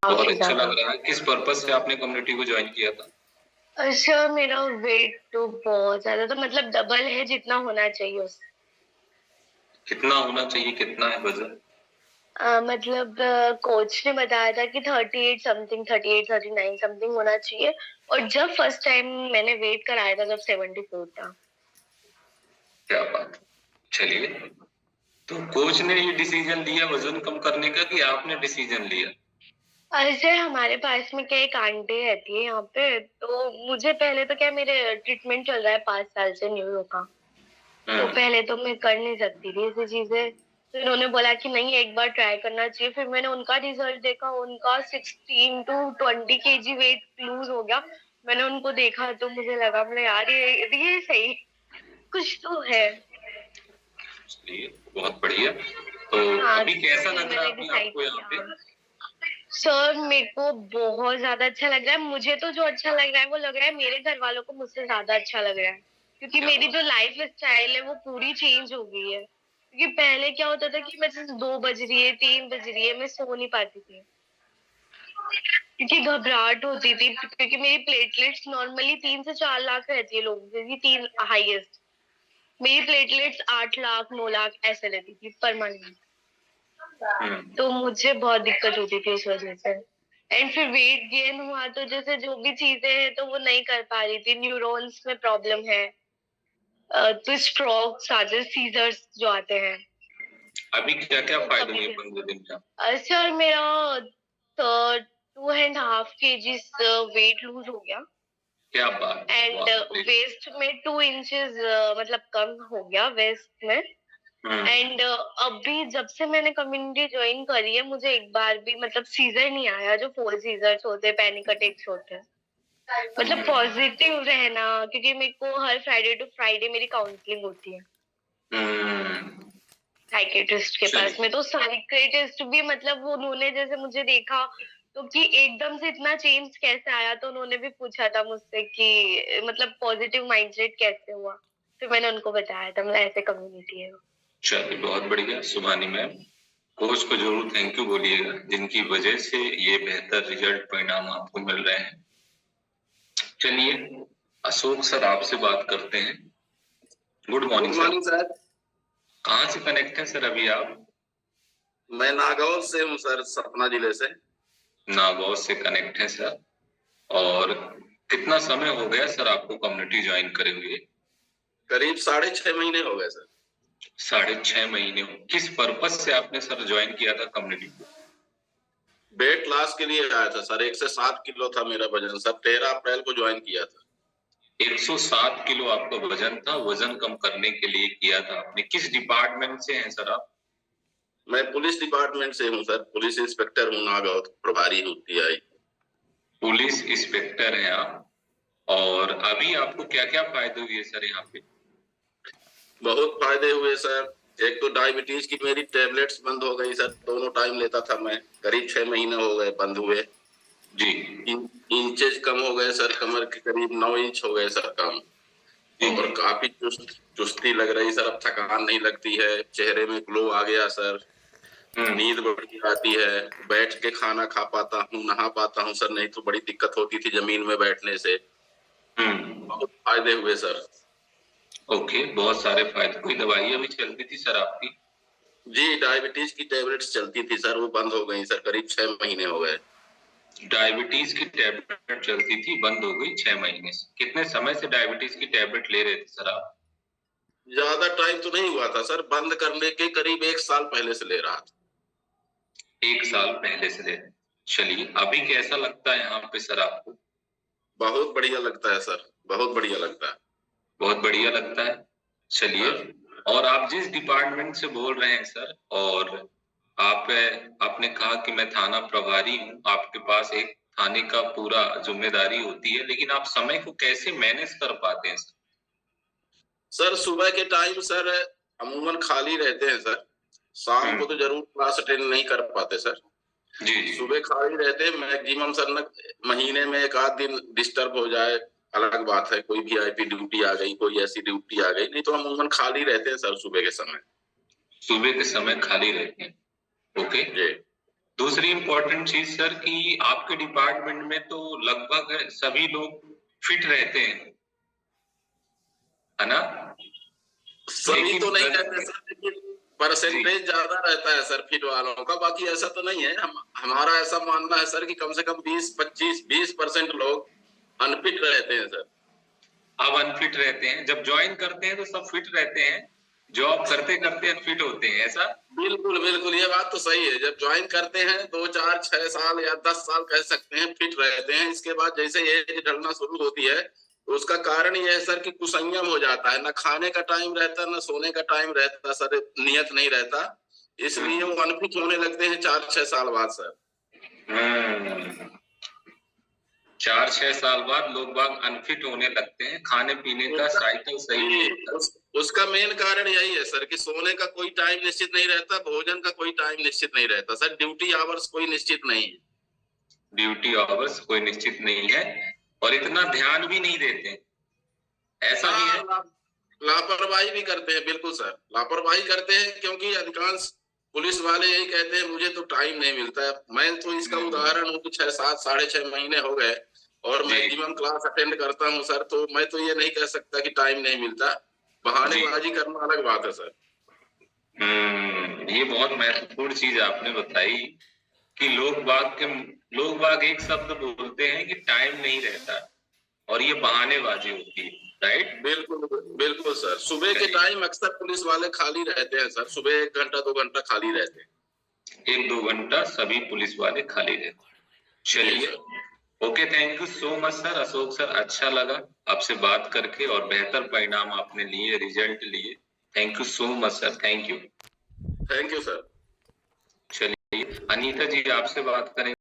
बहुत काफी अच्छा ज्यादा। लग रहा है। किस पर्पस से आपने कम्युनिटी को ज्वाइन किया था? अच्छा, मेरा वेट तो बहुत ज्यादा था, मतलब डबल है जितना होना चाहिए उससे। कितना होना चाहिए, कितना है वजन? मतलब कोच ने बताया था कि 38 समथिंग, 38 39 समथिंग होना चाहिए। और जब फर्स्ट टाइम मैंने वेट कराया था जब 74 था। क्या बात है। चलिए, तो कोच ने ये डिसीजन लिया वजन कम करने का कि आपने डिसीजन लिया? ऐसे हमारे पास में क्या एक आंटी रहती है यहाँ पे, तो मुझे पहले तो क्या, मेरे ट्रीटमेंट चल रहा है 5 साल से न्यूरो का। तो पहले तो मैं कर नहीं सकती थी ऐसी चीजें। तो इन्होंने बोला कि नहीं, एक बार ट्राई करना चाहिए। फिर मैंने उनका रिजल्ट देखा, उनका 16 to 20 kg वेट लूज हो गया। मैंने उनको देखा तो मुझे लगा, बोले यार ये सही कुछ तो है। चलिए, बहुत बढ़िया। तो हाँ, अभी तो कैसा फिर लग रहा मैंने है अभी डिसाइड आपको यहाँ पे? किया। सर, मेरे को बहुत ज्यादा अच्छा लग रहा है। मुझे तो जो अच्छा लग रहा है वो लग रहा है मेरे घर वालों को मुझसे ज्यादा अच्छा लग रहा है। क्योंकि क्या मेरी बात। जो लाइफ स्टाइल है वो पूरी चेंज हो गई है। क्योंकि पहले क्या होता था कि मैं जैसे 2 बज रही है, 3 बज रही है, मैं सो नहीं पाती थी। क्योंकि घबराहट होती थी, क्योंकि मेरी प्लेटलेट्स नॉर्मली 3 से 4 लाख रहती है लोगों की, 3 हाईएस्ट। मेरी प्लेटलेट्स 8 लाख 9 लाख ऐसे रहती थी पर मंथ। तो मुझे बहुत दिक्कत होती थी उस वजह से। एंड फिर वेट गेन हुआ तो जैसे जो भी चीजें हैं तो वो नहीं कर पा रही थी, न्यूरॉन्स में प्रॉब्लम है। तो स्ट्रोक्स आते, सीजर्स जो आते हैं। अभी क्या क्या तो फायदे कभी हुए भी 15 दिन का? सर, मेरा 2.5 kg वेट लूज हो गया। क्या बात है, एंड वाह। वेस्ट में 2 इंचेस मतलब कम हो गया वेस्ट में। एंड अभी जब से मैंने कम्युनिटी ज्वाइन करी है, मुझे एक बार भी मतलब सीजर नहीं आया, जो 4 सीजर्स होते हैं, पैनिक अटैक्स होते हैं। मतलब पॉजिटिव रहना, क्योंकि मेरे को हर फ्राइडे टू फ्राइडे मेरी काउंसलिंग होती है हम्म। साइकेट्रिस्ट के पास चलिए, में। तो साइकेट्रिस्ट भी मतलब उन्होंने जैसे मुझे देखा तो कि एकदम से इतना चेंज कैसे आया, तो उन्होंने भी पूछा था मुझसे कि मतलब पॉजिटिव माइंडसेट कैसे हुआ। फिर मैंने उनको बताया था, मतलब ऐसे कम्युनिटी है। चलिए, बहुत बढ़िया सुभानी मैम। कोच को जरूर थैंक यू बोलिएगा, जिनकी वजह से ये बेहतर रिजल्ट परिणाम आपको मिल रहे हैं। चलिए, अशोक सर आपसे बात करते हैं। Good good morning sir. Morning sir. कहाँ से कनेक्ट है सर अभी आप? मैं नागौर से हूँ सर, सतना जिले से। नागौर से कनेक्ट है सर। और कितना समय हो गया सर आपको कम्युनिटी ज्वाइन करे हुए? करीब 6.5 महीने हो गए सर। 6.5 महीने हो। किस पर्पज से आपने सर ज्वाइन किया था कम्युनिटी को? वेट लॉस के लिए आया था सर। 107 किलो था मेरा वजन सर। 13 अप्रैल को ज्वाइन किया था। 107 किलो आपका वजन था, वजन कम करने के लिए किया था आपने। किस डिपार्टमेंट से हैं सर आप? मैं पुलिस डिपार्टमेंट से हूँ सर, पुलिस इंस्पेक्टर हूँ, नागौर प्रभारी हूँ टीआई। पुलिस इंस्पेक्टर हैं आप। और अभी आपको क्या क्या फायदे हुए सर यहाँ पे? बहुत फायदे हुए सर। एक तो डायबिटीज की मेरी टेबलेट्स बंद हो गई सर, दोनों टाइम लेता था मैं। करीब 6 महीने हो गए बंद हुए। जी। इंचेज कम हो गए सर, कमर के करीब 9 इंच हो गए सर कम। और काफी चुस्ती लग रही सर, अब थकान नहीं लगती है, चेहरे में ग्लो आ गया सर। नींद बड़ी आती है, बैठ के खाना खा पाता हूँ, नहा पाता हूँ सर, नहीं तो बड़ी दिक्कत होती थी जमीन में बैठने से। बहुत फायदे हुए सर। ओके, बहुत सारे फायदे। कोई दवाइयाँ भी चलती थी सर आपकी? जी, डायबिटीज की टेबलेट्स चलती थी सर, वो बंद हो गई सर, करीब 6 महीने हो गए। डायबिटीज की टेबलेट चलती थी, बंद हो गई 6 महीने से। कितने समय से डायबिटीज की टेबलेट ले रहे थे सर आप? ज्यादा टाइम तो नहीं हुआ था सर, बंद करने के करीब 1 साल पहले से ले रहा था। 1 साल पहले से ले रहे। चलिए, अभी कैसा लगता है यहाँ पे सर आपको? बहुत बढ़िया लगता है सर, बहुत बढ़िया लगता है। बहुत बढ़िया लगता है। चलिए, और आप जिस डिपार्टमेंट से बोल रहे हैं सर, और आप आपने कहा कि मैं थाना प्रभारी हूँ, आपके पास एक थाने का पूरा जिम्मेदारी होती है, लेकिन आप समय को कैसे मैनेज कर पाते हैं सर? सर सुबह के टाइम सर अमूमन खाली रहते हैं सर। शाम को तो जरूर क्लास अटेंड नहीं कर पाते सर। जी। सुबह खाली रहते हैं मैक्सिमम सर न, महीने में एक आध दिन डिस्टर्ब हो जाए अलग बात है, कोई वीआईपी ड्यूटी आ गई, कोई ऐसी ड्यूटी आ गई, नहीं तो अमूमन खाली रहते हैं सर सुबह के समय। सुबह के समय खाली रहते हैं। ओके। जी। दूसरी इम्पोर्टेंट चीज सर कि आपके डिपार्टमेंट में तो लगभग सभी लोग फिट रहते हैं, है ना? सभी तो नहीं रहते सर, लेकिन परसेंटेज ज्यादा रहता है सर फिट वालों का। बाकी ऐसा तो नहीं है, हमारा ऐसा मानना है सर कि कम से कम 20-25-20% लोग अनफिट रहते हैं सर। अब अनफिट रहते हैं, जब ज्वाइन करते हैं तो सब फिट रहते हैं, जॉब करते करते अनफिट होते हैं, ऐसा? बिल्कुल बिल्कुल, ये बात तो सही है। जब ज्वाइन करते हैं 2-4-6 साल या 10 साल कह सकते हैं फिट रहते हैं। इसके बाद जैसे एज ढलना शुरू होती है तो उसका कारण ये है सर कि कुसंयम हो जाता है, ना खाने का टाइम रहता, ना सोने का टाइम रहता सर, नियत नहीं रहता, इसलिए वो अनफिट होने लगते हैं 4-6 साल बाद सर। 4-6 साल बाद लोग बाग अनफिट होने लगते हैं, खाने पीने का साइकिल सही नहीं होता। उसका मेन कारण यही है सर कि सोने का कोई टाइम निश्चित नहीं रहता, भोजन का कोई टाइम निश्चित नहीं रहता सर, ड्यूटी आवर्स कोई निश्चित नहीं है। ड्यूटी आवर्स कोई निश्चित नहीं है और इतना ध्यान भी नहीं देते, ऐसा भी है? लापरवाही भी करते हैं, बिल्कुल सर, लापरवाही करते हैं, क्योंकि अधिकांश पुलिस वाले यही कहते हैं मुझे तो टाइम नहीं मिलता है। मैं तो इसका उदाहरण हूँ कि 6-7 6.5 महीने हो गए और मैक्सिमम क्लास अटेंड करता हूँ सर, तो मैं तो ये नहीं कह सकता कि टाइम नहीं मिलता। बहानेबाजी करना अलग बात है सर। ये बहुत महत्वपूर्ण चीज आपने बताई कि लोग बाग एक शब्द बोलते हैं कि टाइम नहीं रहता और ये बहानेबाजी होती है, राइट? बिल्कुल बिल्कुल सर, सुबह के टाइम अक्सर पुलिस वाले खाली रहते हैं सर, सुबह 1 घंटा 2 घंटा खाली रहते हैं। 1-2 घंटा सभी पुलिस वाले खाली रहते हैं। चलिए, okay, thank you so much sir, Ashok sir, अच्छा लगा आपसे बात करके और बेहतर परिणाम आपने लिए, रिजल्ट लिए। Thank you so much sir, thank you. Thank you sir. चलिए, अनीता जी आपसे बात करेंगे।